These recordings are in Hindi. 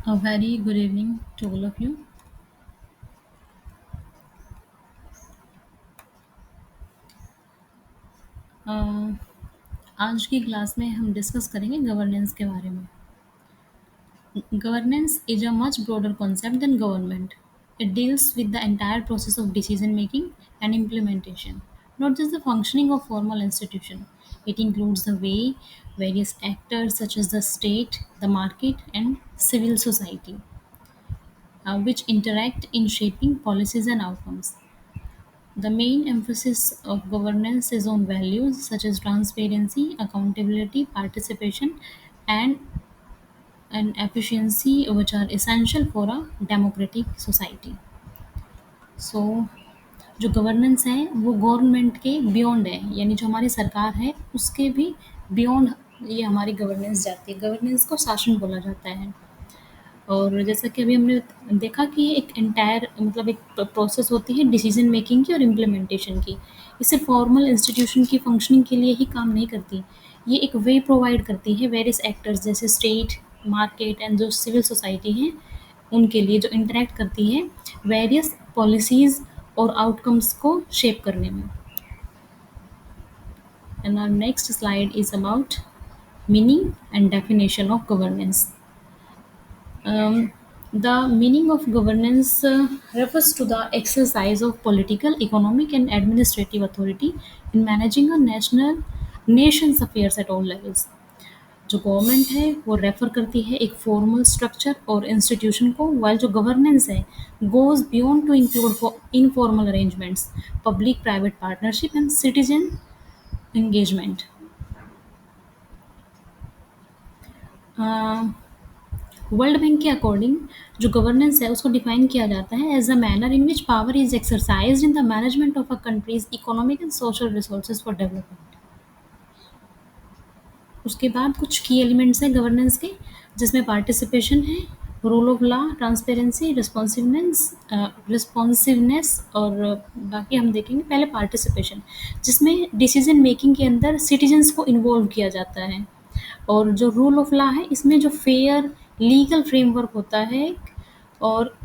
A very good evening to all of you. अ, आज की क्लास में हम डिस्कस करेंगे गवर्नेंस के बारे में। Governance is a much broader concept than government. It deals with the entire process of decision making and implementation, not just the functioning of formal institution. It includes the way various actors such as the state, the market, and civil society, which interact in shaping policies and outcomes. The main emphasis of governance is on values such as transparency, accountability, participation, and efficiency, which are essential for a democratic society. So, जो गवर्नेंस है वो गवर्नमेंट के बियॉन्ड है, यानी जो हमारी सरकार है उसके भी बियॉन्ड ये हमारी गवर्नेंस जाती है। गवर्नेंस को शासन बोला जाता है। और जैसा कि अभी हमने देखा कि ये एक एंटायर मतलब एक प्रोसेस होती है डिसीजन मेकिंग की और इम्प्लीमेंटेशन की। ये सिर्फ फॉर्मल इंस्टीट्यूशन की फंक्शनिंग के लिए ही काम नहीं करती। ये एक वे प्रोवाइड करती है वेरियस एक्टर्स जैसे स्टेट, मार्केट एंड जो सिविल सोसाइटी हैं, उनके लिए जो इंटरैक्ट करती है वेरियस पॉलिसीज़ और आउटकम्स को शेप करने में। And our next slide is about meaning and definition of governance. The meaning of governance refers to the exercise of political, economic, and administrative authority in managing a nation's affairs at all levels. जो गवर्नमेंट है वो रेफर करती है एक फॉर्मल स्ट्रक्चर और इंस्टीट्यूशन को, वाइल जो गवर्नेंस है goes beyond to include informal arrangements, public private partnership and citizen engagement. World Bank के अकॉर्डिंग जो गवर्नेंस है उसको डिफाइन किया जाता है as a manner in which power is exercise in the management of a country's economic and social resources for development. उसके बाद कुछ की एलिमेंट्स हैं गवर्नेंस के, जिसमें पार्टिसिपेशन है, rule of law, transparency, responsiveness और बाकी हम देखेंगे. पहले पार्टिसिपेशन, जिसमें डिसीजन मेकिंग के अंदर सिटीजन्स को इन्वॉल्व किया जाता है. और जो रूल ऑफ लॉ है इसमें जो फेयर लीगल फ्रेमवर्क होता है और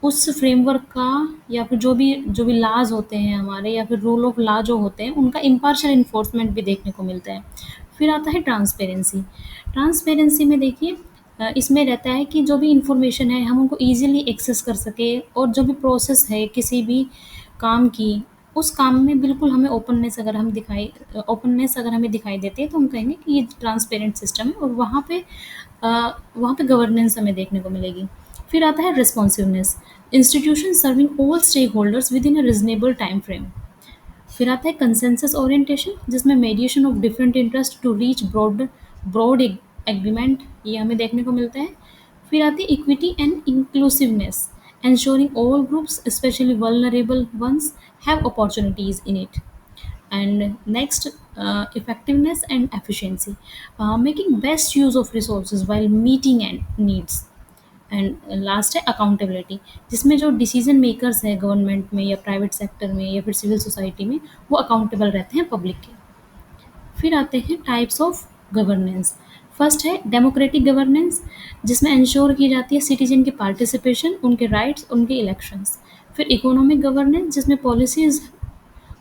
उस फ्रेमवर्क का या फिर जो भी लॉज होते हैं हमारे या फिर रूल ऑफ लॉ जो होते हैं उनका इम्पार्शियल इन्फोर्समेंट भी देखने को मिलता है. फिर आता है ट्रांसपेरेंसी. ट्रांसपेरेंसी में देखिए इसमें रहता है कि जो भी इंफॉर्मेशन है हम उनको ईजिली एक्सेस कर सके, और जो भी प्रोसेस है किसी भी काम की, उस काम में बिल्कुल हमें ओपननेस अगर हमें दिखाई देती है तो हम कहेंगे कि ये ट्रांसपेरेंट सिस्टम है, और वहाँ पे गवर्नेंस हमें देखने को मिलेगी. फिर आता है responsiveness, institution serving all stakeholders within a reasonable time frame. फिर आता है कंसेंसस ओरिएंटेशन, जिसमें mediation of different interest to reach broad agreement, ये हमें देखने को मिलता है. फिर आती है equity and inclusiveness, ensuring all groups, especially vulnerable ones, have opportunities in it. And next, effectiveness and efficiency, making best use of resources while meeting and needs. And last है अकाउंटेबिलिटी, जिसमें जो डिसीजन मेकर्स हैं गवर्नमेंट में या प्राइवेट सेक्टर में या फिर सिविल सोसाइटी में वो अकाउंटेबल रहते हैं पब्लिक के. फिर आते हैं टाइप्स ऑफ गवर्नेंस. फर्स्ट है डेमोक्रेटिक गवर्नेंस, जिसमें इंश्योर की जाती है सिटीजन की पार्टिसिपेशन, उनके राइट्स, उनके इलेक्शंस. फिर इकोनॉमिक गवर्नेंस, जिसमें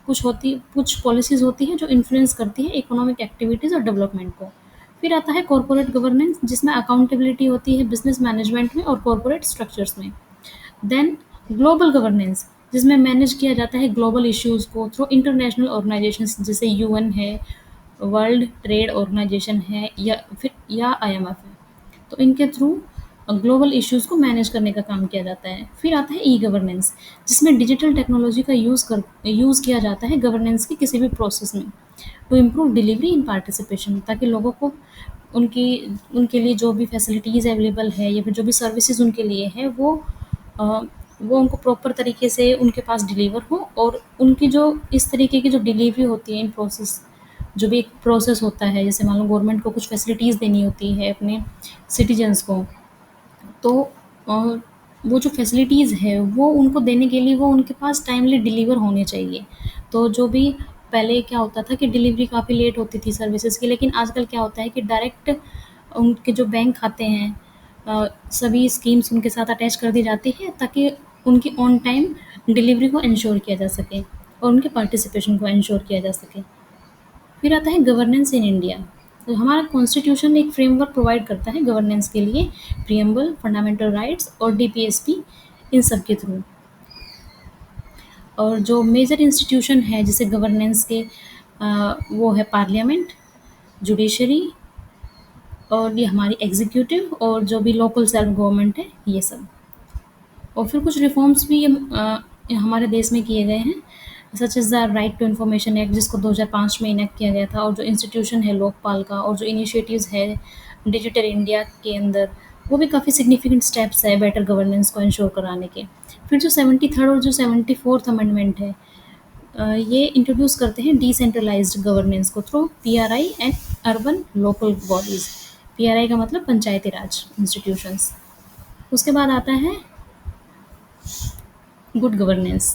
कुछ पॉलिसीज़ होती हैं जो इन्फ्लुएंस करती है इकोनॉमिक एक्टिविटीज़ और डेवलपमेंट को. फिर आता है कॉर्पोरेट गवर्नेंस, जिसमें अकाउंटेबिलिटी होती है बिजनेस मैनेजमेंट में और कॉर्पोरेट स्ट्रक्चर्स में. देन ग्लोबल गवर्नेंस, जिसमें मैनेज किया जाता है ग्लोबल इश्यूज़ को थ्रू इंटरनेशनल ऑर्गेनाइजेशंस, जैसे यूएन है, वर्ल्ड ट्रेड ऑर्गेनाइजेशन है, या आईएमएफ है. तो इनके थ्रू ग्लोबल इश्यूज़ को मैनेज करने का काम किया जाता है. फिर आता है ई गवर्नेंस, जिसमें डिजिटल टेक्नोलॉजी का यूज़ किया जाता है गवर्नेंस की किसी भी प्रोसेस में to improve delivery in participation, ताकि लोगों को उनकी उनके लिए जो भी फैसिलिटीज़ अवेलेबल है या फिर जो भी सर्विसेज उनके लिए है वो उनको प्रॉपर तरीके से उनके पास डिलीवर हो, और उनकी जो इस तरीके की जो डिलीवरी होती है इन प्रोसेस, जो भी एक प्रोसेस होता है, जैसे मान लो गवर्नमेंट को कुछ फैसिलिटीज़ देनी होती है अपने सिटीजन्स को, तो वो जो फैसिलिटीज़ है वो उनको देने के लिए वो उनके पास टाइमली डिलीवर होने चाहिए. तो जो भी पहले क्या होता था कि डिलीवरी काफ़ी लेट होती थी सर्विसेज की, लेकिन आजकल क्या होता है कि डायरेक्ट उनके जो बैंक खाते हैं सभी स्कीम्स उनके साथ अटैच कर दी जाती है ताकि उनकी ऑन टाइम डिलीवरी को इंश्योर किया जा सके और उनके पार्टिसिपेशन को इंश्योर किया जा सके। फिर आता है गवर्नेंस इन इंडिया। तो हमारा कॉन्स्टिट्यूशन एक फ्रेमवर्क प्रोवाइड करता है गवर्नेंस के लिए, प्रियम्बल, फंडामेंटल राइट्स और डीपीएसपी, इन सब के थ्रू। और जो मेजर इंस्टीट्यूशन है जैसे गवर्नेंस के, वो है पार्लियामेंट, जुडिशरी और ये हमारी एग्जीक्यूटिव और जो भी लोकल सेल्फ गवर्नमेंट है, ये सब। और फिर कुछ रिफॉर्म्स भी हमारे देश में किए गए हैं, such is the right to information act जिसको 2005 में इनेक्ट किया गया था, और जो इंस्टीट्यूशन है लोकपाल का, और जो इनिशिएटिव्स है डिजिटल इंडिया के अंदर, वो भी काफ़ी सिग्निफिकेंट स्टेप्स है बेटर गवर्नेंस को इंश्योर कराने के। फिर जो 73rd और जो 74th अमेंडमेंट है, ये इंट्रोड्यूस करते हैं डिसेंट्रलाइज्ड गवर्नेंस को through PRI and urban local bodies. PRI का मतलब पंचायती राज इंस्टीट्यूशंस। उसके बाद आता है good governance.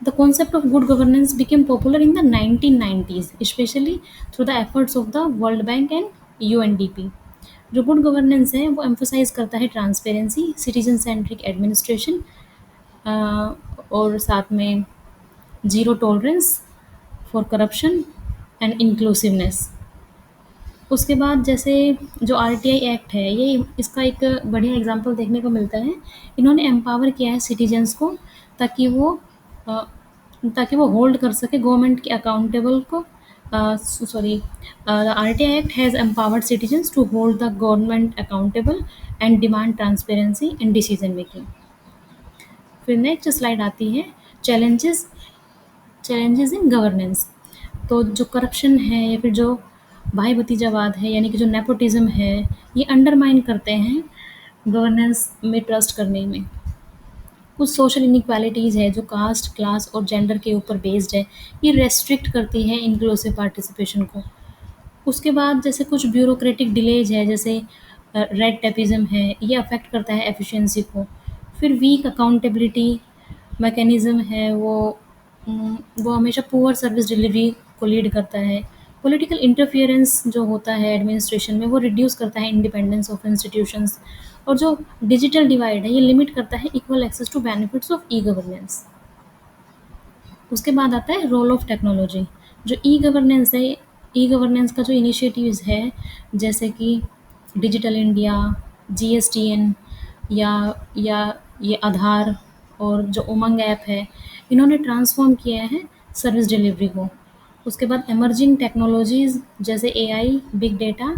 The concept of good governance became popular in the 1990s, especially through the efforts of the World Bank and UNDP. जो गुड गवर्नेंस है वो एम्फोसाइज करता है ट्रांसपेरेंसी, सिटीजन सेंट्रिक एडमिनिस्ट्रेशन, और साथ में zero tolerance for corruption and inclusiveness. उसके बाद जैसे जो आरटीआई एक्ट है, ये इसका एक बढ़िया एग्जांपल देखने को मिलता है। इन्होंने एम्पावर किया है सिटीजन्स को ताकि वो अ, ताकि वो होल्ड कर सके गवर्नमेंट के अकाउंटेबल को। Sorry, the RTI act has empowered citizens to hold the government accountable and demand transparency in decision making. फिर नेक्स्ट स्लाइड आती है चैलेंजेस चैलेंजेस इन गवर्नेंस। तो जो करप्शन है या फिर जो भाई भतीजावाद है, यानी कि जो नेपोटिज्म है, ये अंडरमाइन करते हैं गवर्नेंस में ट्रस्ट करने में। कुछ सोशल इनइक्वालिटीज़ है जो कास्ट, क्लास और जेंडर के ऊपर बेस्ड है, ये रेस्ट्रिक्ट करती है इंक्लूसिव पार्टिसिपेशन को। उसके बाद जैसे कुछ ब्यूरोक्रेटिक डिलेज है, जैसे रेड टेपिज्म है, ये अफेक्ट करता है एफिशिएंसी को। फिर वीक अकाउंटेबिलिटी मैकेनिज़्म है, वो हमेशा पुअर सर्विस डिलीवरी को लीड करता है। पॉलिटिकल इंटरफियरेंस जो होता है एडमिनिस्ट्रेशन में, वो रिड्यूस करता है इंडिपेंडेंस ऑफ इंस्टीट्यूशंस। और जो डिजिटल डिवाइड है, ये लिमिट करता है equal access to benefits of e governance. उसके बाद आता है रोल ऑफ टेक्नोलॉजी। जो ई गवर्नेंस है, ई गवर्नेंस का जो इनिशिएटिव्स है, जैसे कि डिजिटल इंडिया, जीएसटीएन, या या ये आधार और जो उमंग ऐप है, इन्होंने ट्रांसफॉर्म किया है सर्विस डिलीवरी को। उसके बाद इमर्जिंग टेक्नोलॉजीज़ जैसे AI, big data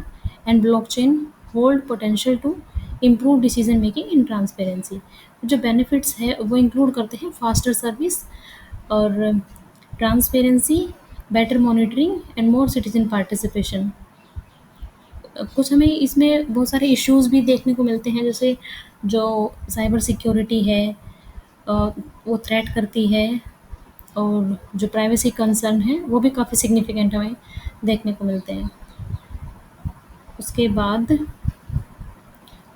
and blockchain hold potential to improve decision making in transparency. जो बेनिफिट्स है वो इंक्लूड करते हैं फास्टर सर्विस और transparency, better monitoring and more citizen participation. कुछ हमें इसमें बहुत सारे इश्यूज़ भी देखने को मिलते हैं, जैसे जो साइबर सिक्योरिटी है, वो थ्रेट करती है, और जो प्राइवेसी कंसर्न है वो भी काफ़ी सिग्निफिकेंट हमें देखने को मिलते हैं। उसके बाद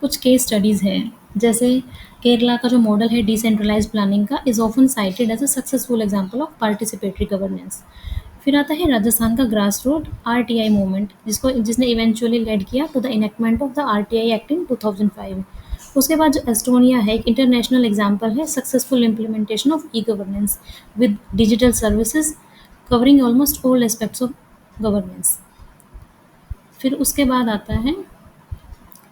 कुछ केस स्टडीज़ हैं, जैसे केरला का जो मॉडल है डिसेंट्रलाइज्ड प्लानिंग का, is often cited as a successful example of participatory governance. फिर आता है राजस्थान का ग्रास रूट आरटीआई मूवमेंट, जिसने इवेंचुअली लेड किया to the enactment of the RTI act in 2005। उसके बाद जो एस्टोनिया है, एक इंटरनेशनल एग्जाम्पल है successful implementation of e governance with digital services covering almost all aspects of governance. फिर उसके बाद आता है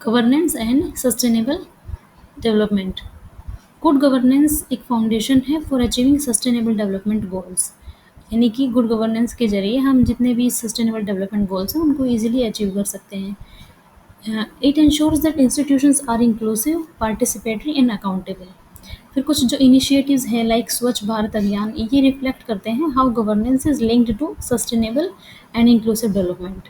governance and sustainable development. Good governance एक फाउंडेशन है for achieving sustainable development goals, यानी कि गुड गवर्नेंस के ज़रिए हम जितने भी सस्टेनेबल डेवलपमेंट गोल्स हैं उनको ईज़िली अचीव कर सकते हैं। It ensures that institutions are inclusive, participatory and accountable. फिर कुछ जो इनिशिएटिव्स है लाइक स्वच्छ भारत अभियान, ये रिफ्लेक्ट करते हैं how governance is linked to sustainable and inclusive development.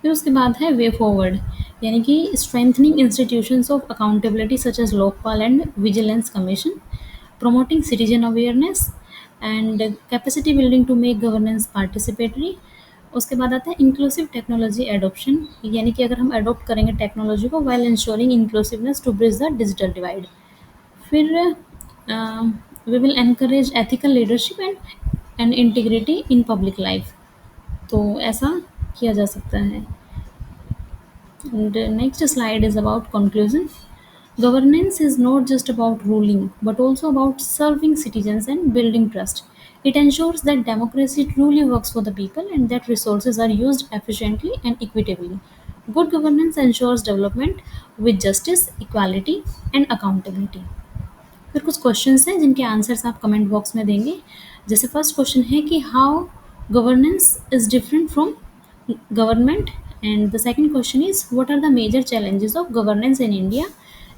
फिर उसके बाद है वे फॉरवर्ड, यानी कि strengthening institutions of accountability such as Lokpal and vigilance commission, promoting citizen awareness and capacity building to make governance participatory। उसके बाद आता है इंक्लूसिव टेक्नोलॉजी एडॉप्शन, यानी कि अगर हम अडॉप्ट करेंगे टेक्नोलॉजी को while ensuring inclusiveness to bridge the digital divide. फिर we will encourage ethical leadership and integrity in public life. तो ऐसा किया जा सकता है। The next slide is about conclusion. Governance is not just about ruling, but also about serving citizens and building trust. It ensures that democracy truly works for the people and that resources are used efficiently and equitably. Good governance ensures development with justice, equality, and accountability. फिर कुछ क्वेश्चंस हैं जिनके आंसर्स आप कमेंट बॉक्स में देंगे। जैसे फर्स्ट क्वेश्चन है कि how governance is different from government, and the second question is what are the major challenges of governance in India,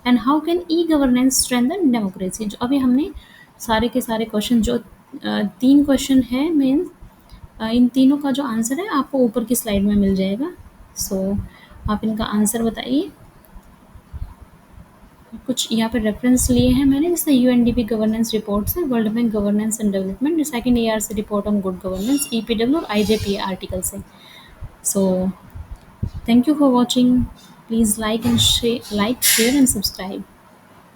and how can e governance strengthen democracy. जो अभी हमने सारे के सारे क्वेश्चन जो तीन क्वेश्चन है मेन, इन तीनों का जो आंसर है आपको ऊपर की स्लाइड में मिल जाएगा। सो आप इनका आंसर बताइए। कुछ यहाँ पे रेफरेंस लिए हैं मैंने, जैसे यूएनडीपी गवर्नेंस रिपोर्ट से, world bank governance and development, second ERC report on good governance, EPW और आईजेपीए आर्टिकल से। So thank you for watching. Please like and share, like share and subscribe.